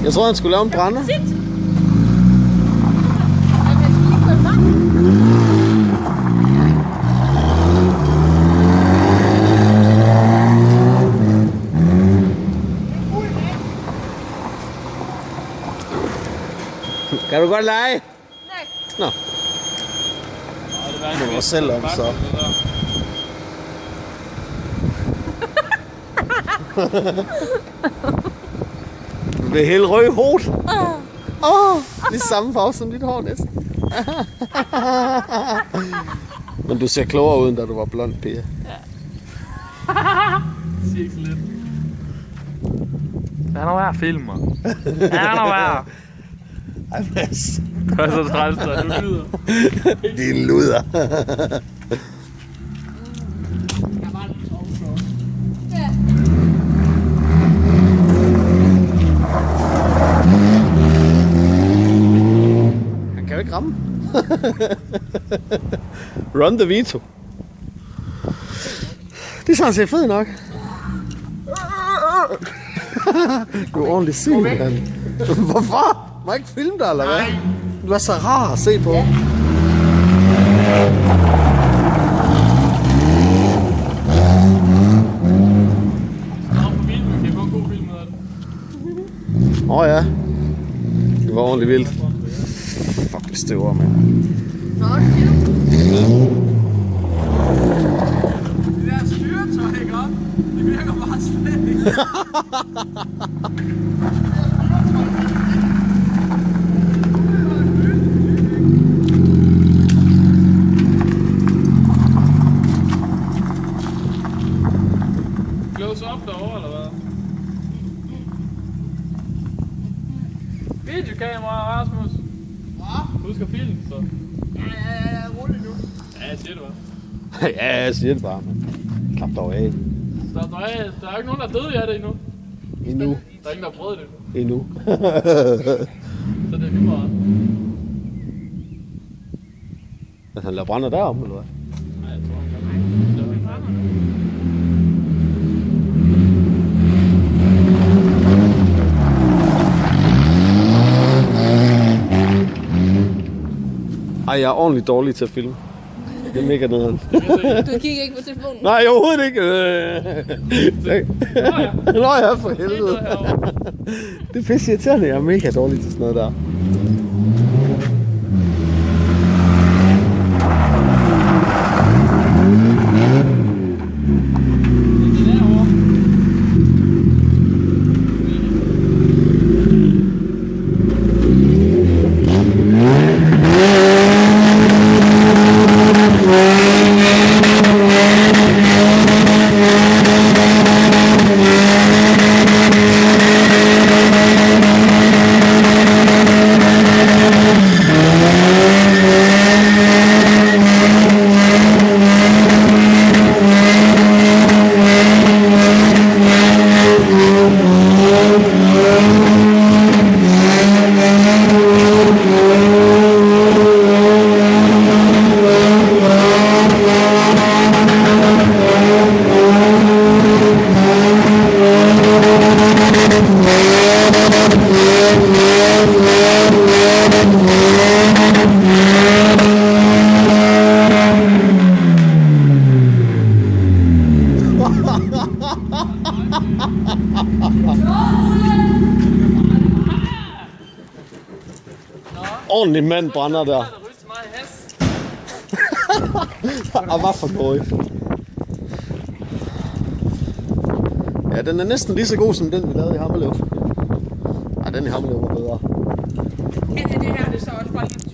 Jeg tror han skulle lave en brænder. Kan du godt lege? Nej. Nå. Det må du selv om, så. Du bliver helt rød i hovedet. Lige samme farve som dit hår næsten. Men du ser klogere ud, end da du var blond, Pia. Ja. Sig ikke så lidt. Lad nu være filmer. Lad nu være. Ej, Mads. Hvad er så træls, der du lyder? Din luder. Han kan jo ikke ramme. Run the veto. Det er sådan set fedt nok. Du er ordentligt syg, mand. Hvorfor? Må jeg ikke filme dig, eller hvad? Du er så rar at se på. Ja. Ja. Det var ordentligt vildt. Fuck, det støver, mand. Nå, det er det der styretøj, ikke op? Det virker bare slet ikke. Close up derovre, eller hvad? Videokamera, Rasmus. Hvad? Husk at filme, så. Ja, rolig nu. Ja, jeg siger det bare. Ja, jeg siger det bare, mand. Klap dog af. Slap dig af. Der er ikke nogen, der er døde af det endnu. Endnu. Der er ingen, der har prøvet det endnu. Så det er lige meget. Altså, han lader brænder derom, eller hvad? Nej, jeg tror, han gør det. Ej, jeg er ordentligt dårlig til at filme. Det er mega nederen. Du kigger ikke på telefonen? Nej, overhovedet ikke. Nå ja, for helvede. Det er pisse irriterende. Jeg er mega dårlig til sådan noget der. Ordentlig mand brænder der. Og hvad for noget? Ja, den er næsten lige så god som den, vi lavede i Hammerlev. Nej, den i Hammerlev var bedre. Ja, det her det er så også bare lidt